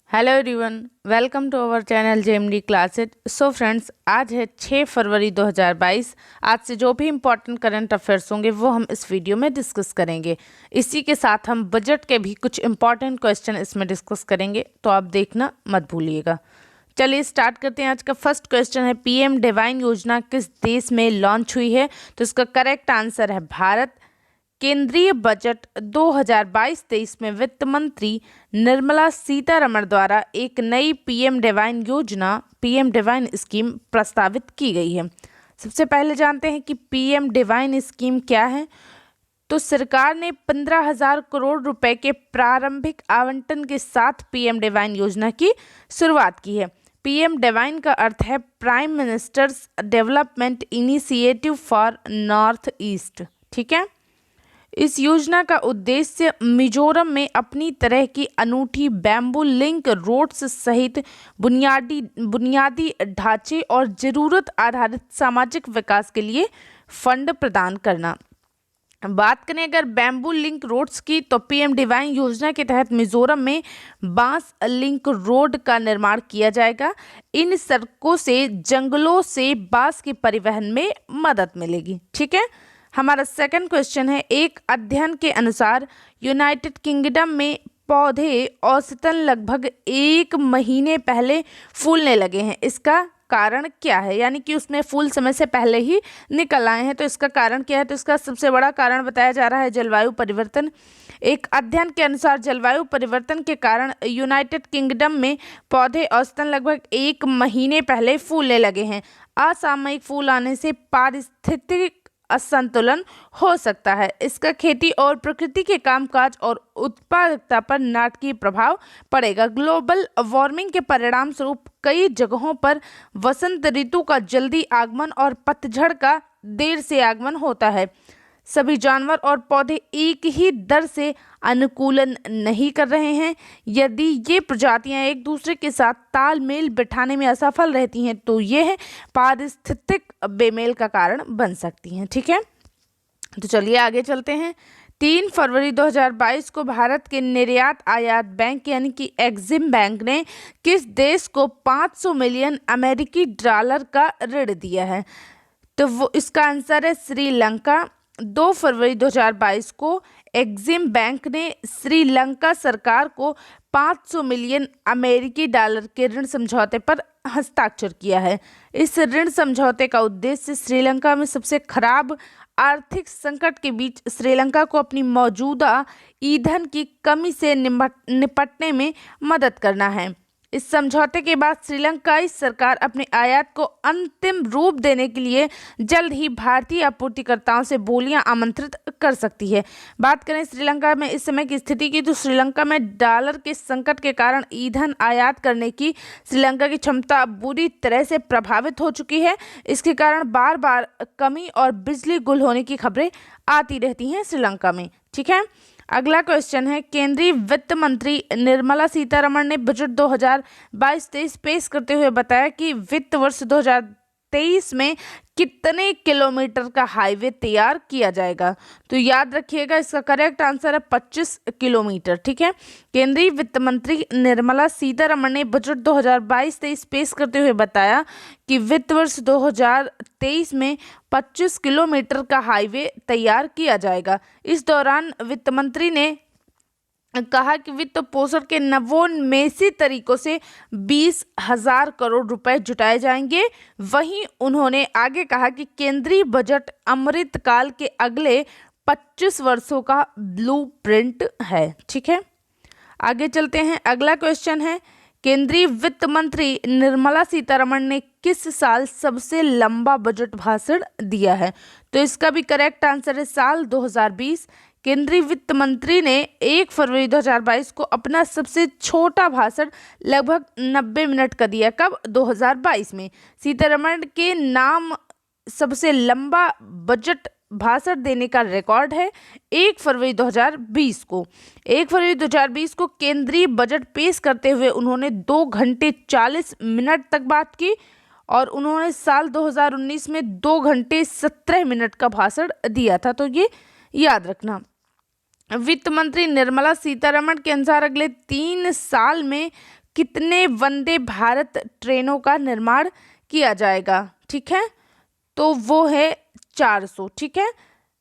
Hello everyone, welcome to our channel JMD classes. So friends, आज है 6 फरवरी 2022। आज से जो भी इम्पोर्टेंट करंट अफेयर्स होंगे वो हम इस वीडियो में डिस्कस करेंगे। इसी के साथ हम बजट के भी कुछ इम्पोर्टेंट क्वेश्चन इसमें डिस्कस करेंगे, तो आप देखना मत भूलिएगा। चलिए स्टार्ट करते हैं। आज का फर्स्ट क्वेश्चन है, पीएम डिवाइन योजना किस देश में लॉन्च हुई है? तो इसका करेक्ट आंसर है भारत। केंद्रीय बजट 2022-23 में वित्त मंत्री निर्मला सीतारमण द्वारा एक नई पीएम डिवाइन योजना, पीएम डिवाइन स्कीम प्रस्तावित की गई है। सबसे पहले जानते हैं कि पीएम डिवाइन स्कीम क्या है। तो सरकार ने 15,000 करोड़ रुपए के प्रारंभिक आवंटन के साथ पीएम डिवाइन योजना की शुरुआत की है। पीएम डिवाइन का अर्थ है prime ministers development initiative for north east. ठीक है। इस योजना का उद्देश्य मिजोरम में अपनी तरह की अनूठी बैम्बू लिंक रोड्स सहित बुनियादी ढांचे और जरूरत आधारित सामाजिक विकास के लिए फंड प्रदान करना। बात करें अगर बैम्बू लिंक रोड्स की, तो पीएम डिवाइन योजना के तहत मिजोरम में बांस लिंक रोड का निर्माण किया जाएगा। इन सड़कों से जंगलों से बांस के परिवहन में मदद मिलेगी। ठीक है। हमारा सेकंड क्वेश्चन है, एक अध्ययन के अनुसार यूनाइटेड किंगडम में पौधे औसतन लगभग 1 महीने पहले फूलने लगे हैं। इसका कारण क्या है? यानी कि उसमें फूल समय से पहले ही निकल आए हैं, तो इसका कारण क्या है? तो इसका सबसे बड़ा कारण बताया जा रहा है जलवायु परिवर्तन। एक अध्ययन के अनुसार जलवायु परिवर्तन के कारण यूनाइटेड किंगडम में पौधे औसतन लगभग 1 महीने पहले फूलने लगे हैं। असामयिक फूल आने से पारिस्थितिक असंतुलन हो सकता है। इसका खेती और प्रकृति के कामकाज और उत्पादकता पर नाटकीय प्रभाव पड़ेगा। ग्लोबल वार्मिंग के परिणाम स्वरूप कई जगहों पर वसंत ऋतु का जल्दी आगमन और पतझड़ का देर से आगमन होता है। सभी जानवर और पौधे एक ही दर से अनुकूलन नहीं कर रहे हैं। यदि ये प्रजातियां एक दूसरे के साथ तालमेल बिठाने में असफल रहती हैं, तो यह पारिस्थितिक बेमेल का कारण बन सकती हैं। ठीक है। तो चलिए आगे चलते हैं। 3 फरवरी 2022 को भारत के निर्यात आयात बैंक यानी कि एक्सिम बैंक ने किस देश को 500 मिलियन अमेरिकी डॉलर का ऋण दिया है? तो वो इसका आंसर है श्रीलंका। 2 फरवरी 2022 को एक्सिम बैंक ने श्रीलंका सरकार को 500 मिलियन अमेरिकी डॉलर के ऋण समझौते पर हस्ताक्षर किया है। इस ऋण समझौते का उद्देश्य श्रीलंका में सबसे खराब आर्थिक संकट के बीच श्रीलंका को अपनी मौजूदा ईंधन की कमी से निपटने में मदद करना है। इस समझौते के बाद श्रीलंकाई सरकार अपने आयात को अंतिम रूप देने के लिए जल्द ही भारतीय आपूर्तिकर्ताओं से बोलियां आमंत्रित कर सकती है। बात करें श्रीलंका में इस समय की स्थिति की, तो श्रीलंका में डॉलर के संकट के कारण ईंधन आयात करने की श्रीलंका की क्षमता बुरी तरह से प्रभावित हो चुकी है। इसके कारण बार बार कमी और बिजली गुल होने की खबरें आती रहती हैं श्रीलंका में। ठीक है। अगला क्वेश्चन है, केंद्रीय वित्त मंत्री निर्मला सीतारमण ने बजट 2022-23 पेश करते हुए बताया कि वित्त वर्ष 2023 में कितने किलोमीटर का हाईवे तैयार किया जाएगा? तो याद रखिएगा, इसका करेक्ट आंसर है 25 किलोमीटर। ठीक है। केंद्रीय वित्त मंत्री निर्मला सीतारमण ने बजट 2022-23 पेश करते हुए बताया कि वित्त वर्ष 2023 में 25 किलोमीटर का हाईवे तैयार किया जाएगा। इस दौरान वित्त मंत्री ने कहा कि वित्त पोषण के नवोन्मेषी तरीकों से 20,000 करोड़ रुपए जुटाए जाएंगे। वहीं उन्होंने आगे कहा कि केंद्रीय बजट अमृतकाल के अगले 25 वर्षों का ब्लूप्रिंट है। ठीक है। आगे चलते हैं। अगला क्वेश्चन है, केंद्रीय वित्त मंत्री निर्मला सीतारमण ने किस साल सबसे लंबा बजट भाषण दिया है? तो इसका भी करेक्ट आंसर है साल 2020। केंद्रीय वित्त मंत्री ने 1 फरवरी 2022 को अपना सबसे छोटा भाषण लगभग 90 मिनट का दिया। कब? 2022 में। सीतारमण के नाम सबसे लंबा बजट भाषण देने का रिकॉर्ड है 1 फरवरी 2020 को। 1 फरवरी 2020 को केंद्रीय बजट पेश करते हुए उन्होंने 2 घंटे 40 मिनट तक बात की और उन्होंने साल 2019 में 2 घंटे 17 मिनट का भाषण दिया था। तो ये याद रखना। वित्त मंत्री निर्मला सीतारमण के अनुसार अगले 3 साल में कितने वंदे भारत ट्रेनों का निर्माण किया जाएगा, ठीक है, तो वो है 400, ठीक है।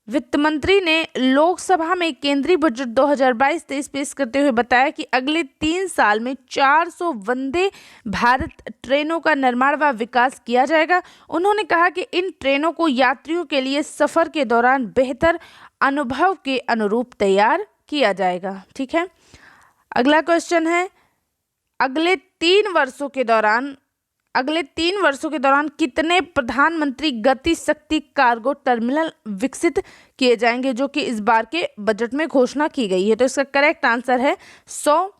वित्त मंत्री ने लोकसभा में केंद्रीय बजट 2022-23 पेश करते हुए बताया कि अगले 3 साल में 400 वंदे भारत ट्रेनों का निर्माण व विकास किया जाएगा। उन्होंने कहा कि इन ट्रेनों को यात्रियों के लिए सफर के दौरान बेहतर अनुभव के अनुरूप तैयार किया जाएगा, ठीक है। अगला क्वेश्चन है, अगले 3 वर्षों के दौरान कितने प्रधानमंत्री गति शक्ति कार्गो टर्मिनल विकसित किए जाएंगे, जो कि इस बार के बजट में घोषणा की गई है। तो इसका करेक्ट आंसर है 100।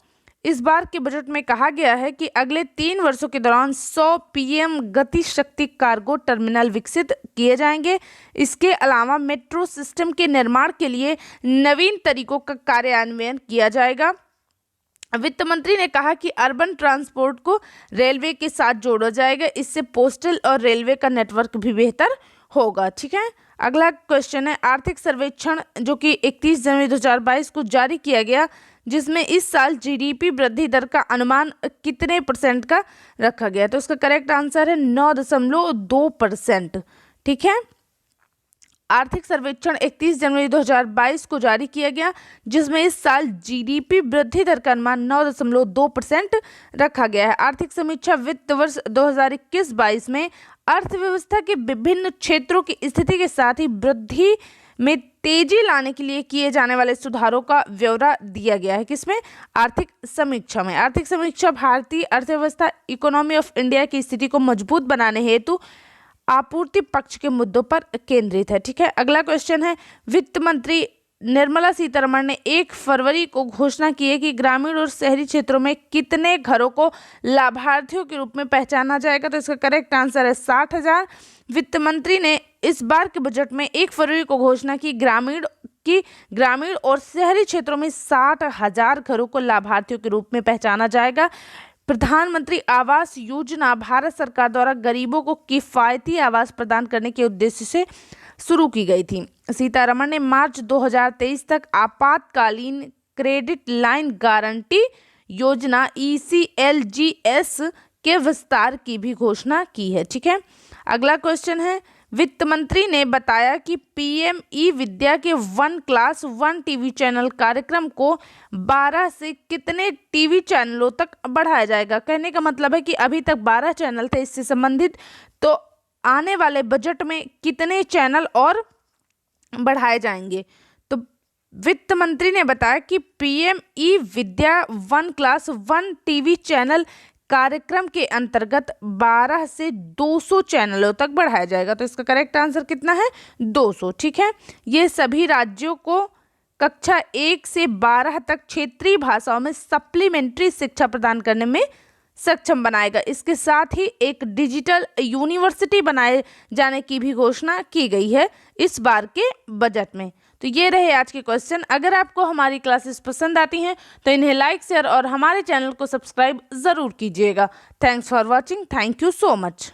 इस बार के बजट में कहा गया है कि अगले 3 वर्षों के दौरान 100 पीएम गति शक्ति कार्गो टर्मिनल विकसित किए जाएंगे। इसके अलावा मेट्रो सिस्टम के निर्माण के लिए नवीन तरीकों का कार्यान्वयन किया जाएगा। वित्त मंत्री ने कहा कि अर्बन ट्रांसपोर्ट को रेलवे के साथ जोड़ा जाएगा, इससे पोस्टल और रेलवे का नेटवर्क भी बेहतर होगा, ठीक है। अगला क्वेश्चन है, आर्थिक सर्वेक्षण जो कि 31 जनवरी 2022 को जारी किया गया, जिसमें इस साल जीडीपी वृद्धि दर का अनुमान कितने % का रखा गया। तो इसका करेक्ट आंसर है 9.2%, ठीक है। आर्थिक सर्वेक्षण 31 जनवरी 2022 को जारी किया गया, जिसमें इस साल जीडीपी वृद्धि दर का अनुमान 9.2% रखा गया है। आर्थिक समीक्षा वित्त वर्ष 2021-22 में अर्थव्यवस्था के विभिन्न क्षेत्रों की स्थिति के साथ ही वृद्धि में तेजी लाने के लिए किए जाने वाले सुधारों का ब्यौरा दिया गया है। किसमें? आर्थिक समीक्षा में। आर्थिक समीक्षा भारतीय अर्थव्यवस्था इकोनॉमी ऑफ इंडिया की स्थिति को मजबूत बनाने हेतु आपूर्ति पक्ष के मुद्दों पर केंद्रित है, ठीक है। अगला क्वेश्चन है, वित्त मंत्री निर्मला सीतारमण ने 1 फरवरी को घोषणा की है कि ग्रामीण और शहरी क्षेत्रों में कितने घरों को लाभार्थियों के रूप में पहचाना जाएगा। तो इसका करेक्ट आंसर है 60,000। वित्त मंत्री ने इस बार के बजट में 1 फरवरी को घोषणा की ग्रामीण और शहरी क्षेत्रों में 60,000 घरों को लाभार्थियों के रूप में पहचाना जाएगा। प्रधानमंत्री आवास योजना भारत सरकार द्वारा गरीबों को किफायती आवास प्रदान करने के उद्देश्य से शुरू की गई थी। सीतारमण ने मार्च 2023 तक आपातकालीन क्रेडिट लाइन गारंटी योजना ECLGS के विस्तार की भी घोषणा की है, ठीक है। अगला क्वेश्चन है, वित्त मंत्री ने बताया कि PM ई विद्या के 1 क्लास 1 टीवी चैनल कार्यक्रम को 12 से कितने टीवी चैनलों तक बढ़ाया जाएगा। कहने का मतलब है कि अभी तक 12 चैनल थे इससे संबंधित, तो आने वाले बजट में कितने चैनल और बढ़ाए जाएंगे। तो वित्त मंत्री ने बताया कि PM ई विद्या 1 क्लास 1 टीवी चैनल कार्यक्रम के अंतर्गत 12 से 200 चैनलों तक बढ़ाया जाएगा। तो इसका करेक्ट आंसर कितना है? 200, ठीक है। ये सभी राज्यों को कक्षा 1 से 12 तक क्षेत्रीय भाषाओं में सप्लीमेंट्री शिक्षा प्रदान करने में सक्षम बनाएगा। इसके साथ ही एक डिजिटल यूनिवर्सिटी बनाए जाने की भी घोषणा की गई है इस बार के बजट में। तो ये रहे आज के क्वेश्चन। अगर आपको हमारी क्लासेस पसंद आती हैं तो इन्हें लाइक, शेयर और हमारे चैनल को सब्सक्राइब ज़रूर कीजिएगा। Thanks for watching. Thank you so much.